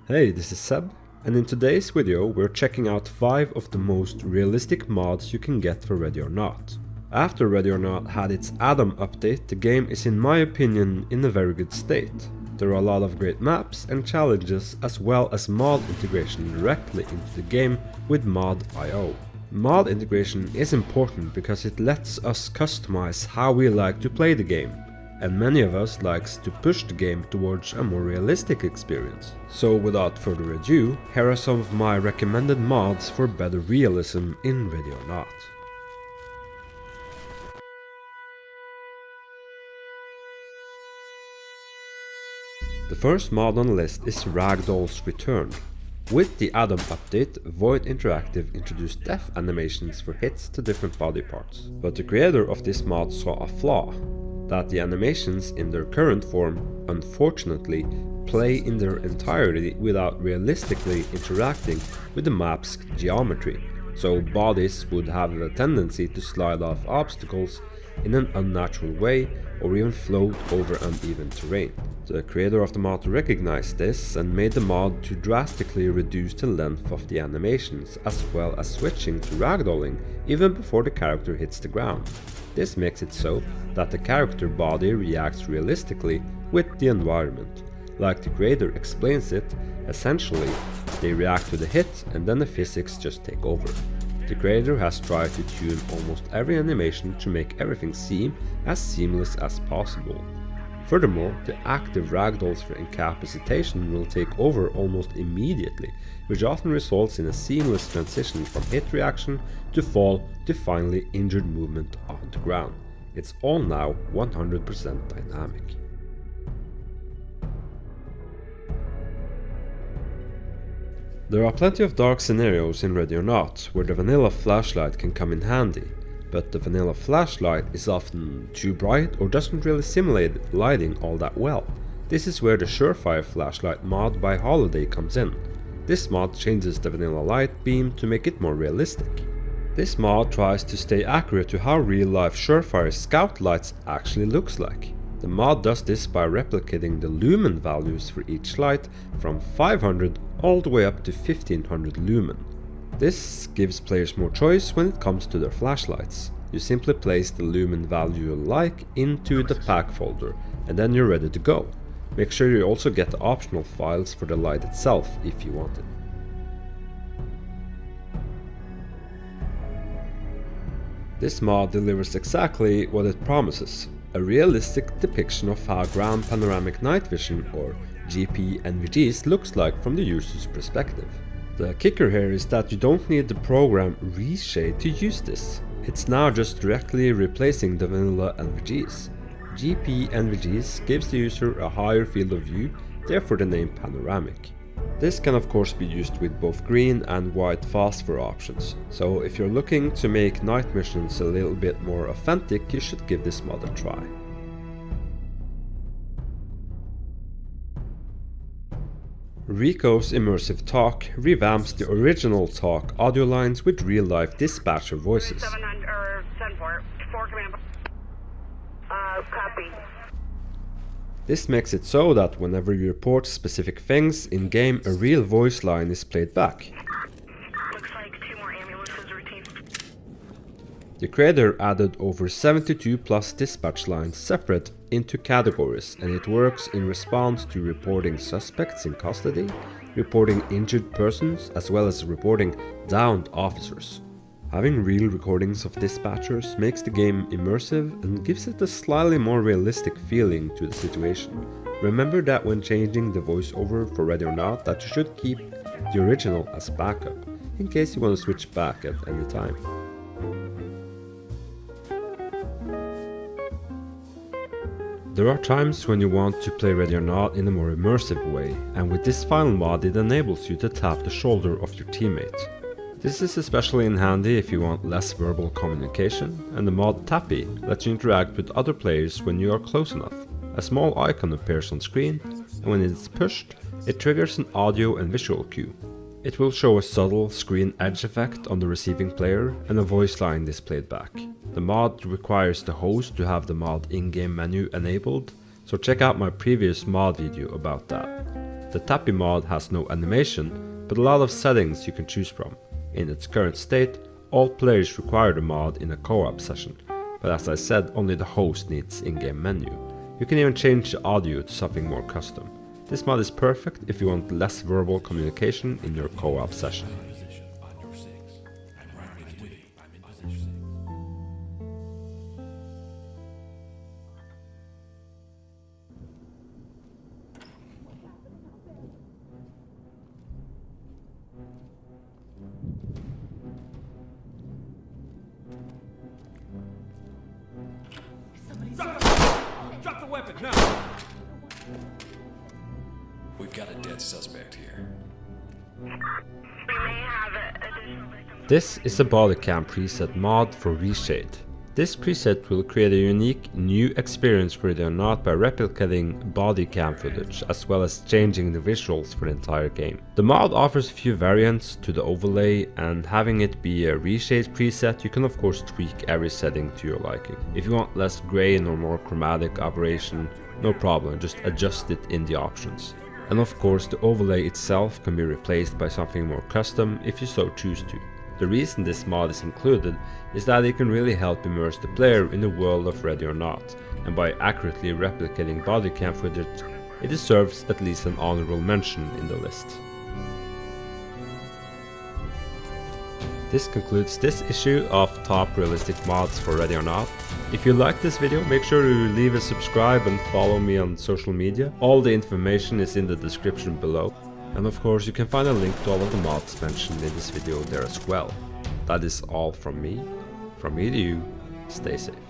Hey, this is Seb, and in today's video we're checking out 5 of the most realistic mods you can get for Ready or Not. After Ready or Not had its Adam update, the game is in my opinion in a very good state. There are a lot of great maps and challenges as well as mod integration directly into the game with mod.io. Mod integration is important because it lets us customize how we like to play the game. And many of us likes to push the game towards a more realistic experience. So without further ado, here are some of my recommended mods for better realism in Ready or Not. The first mod on the list is Ragdolls Return. With the Adam update, Void Interactive introduced death animations for hits to different body parts. But the creator of this mod saw a flaw. That the animations in their current form, unfortunately, play in their entirety without realistically interacting with the map's geometry, so bodies would have a tendency to slide off obstacles in an unnatural way or even float over uneven terrain. The creator of the mod recognized this and made the mod to drastically reduce the length of the animations as well as switching to ragdolling even before the character hits the ground. This makes it so that the character body reacts realistically with the environment. Like the creator explains it, essentially they react to the hit and then the physics just take over. The creator has tried to tune almost every animation to make everything seem as seamless as possible. Furthermore, the active ragdolls for incapacitation will take over almost immediately, which often results in a seamless transition from hit reaction to fall to finally injured movement on the ground. It's all now 100% dynamic. There are plenty of dark scenarios in Ready or Not where the vanilla flashlight can come in handy. But the vanilla flashlight is often too bright or doesn't really simulate lighting all that well. This is where the Surefire flashlight mod by Holliday comes in. This mod changes the vanilla light beam to make it more realistic. This mod tries to stay accurate to how real life Surefire scout lights actually looks like. The mod does this by replicating the lumen values for each light from 500 all the way up to 1500 lumen. This gives players more choice when it comes to their flashlights. You simply place the lumen value you like into the pack folder and then you're ready to go. Make sure you also get the optional files for the light itself if you want it. This mod delivers exactly what it promises, a realistic depiction of how ground panoramic night vision or GP-NVGs looks like from the user's perspective. The kicker here is that you don't need the program Reshade to use this. It's now just directly replacing the vanilla NVGs. GP-NVGs gives the user a higher field of view, therefore the name panoramic. This can of course be used with both green and white phosphor options, so if you're looking to make night missions a little bit more authentic, you should give this mod a try. Rico's Immersive Talk revamps the original talk audio lines with real-life dispatcher voices. Copy. This makes it so that whenever you report specific things in-game, a real voice line is played back. Looks like 2 more ambulances routine. The creator added over 72 plus dispatch lines separate into categories, and it works in response to reporting suspects in custody, reporting injured persons, as well as reporting downed officers. Having real recordings of dispatchers makes the game immersive and gives it a slightly more realistic feeling to the situation. Remember that when changing the voiceover for Ready or Not that you should keep the original as backup, in case you want to switch back at any time. There are times when you want to play Ready or Not in a more immersive way, and with this final mod it enables you to tap the shoulder of your teammate. This is especially in handy if you want less verbal communication, and the mod Tappy lets you interact with other players when you are close enough. A small icon appears on screen, and when it is pushed, it triggers an audio and visual cue. It will show a subtle screen edge effect on the receiving player and a voice line displayed back. The mod requires the host to have the mod in-game menu enabled, so check out my previous mod video about that. The Tappy mod has no animation, but a lot of settings you can choose from. In its current state, all players require the mod in a co-op session, but as I said, only the host needs in-game menu. You can even change the audio to something more custom. This mod is perfect if you want less verbal communication in your co-op session. Drop the weapon now! We've got a dead suspect here. We may have additional victims. This is a body cam preset mod for Reshade. This preset will create a unique new experience for it or not by replicating body cam footage as well as changing the visuals for the entire game. The mod offers a few variants to the overlay, and having it be a Reshade preset, you can of course tweak every setting to your liking. If you want less grain or more chromatic aberration, no problem, just adjust it in the options. And of course the overlay itself can be replaced by something more custom if you so choose to. The reason this mod is included is that it can really help immerse the player in the world of Ready or Not, and by accurately replicating body cam footage, it deserves at least an honorable mention in the list. This concludes this issue of Top Realistic Mods for Ready or Not. If you liked this video, make sure to leave a subscribe and follow me on social media. All the information is in the description below. And of course you can find a link to all of the mods mentioned in this video there as well. That is all from me to you, stay safe.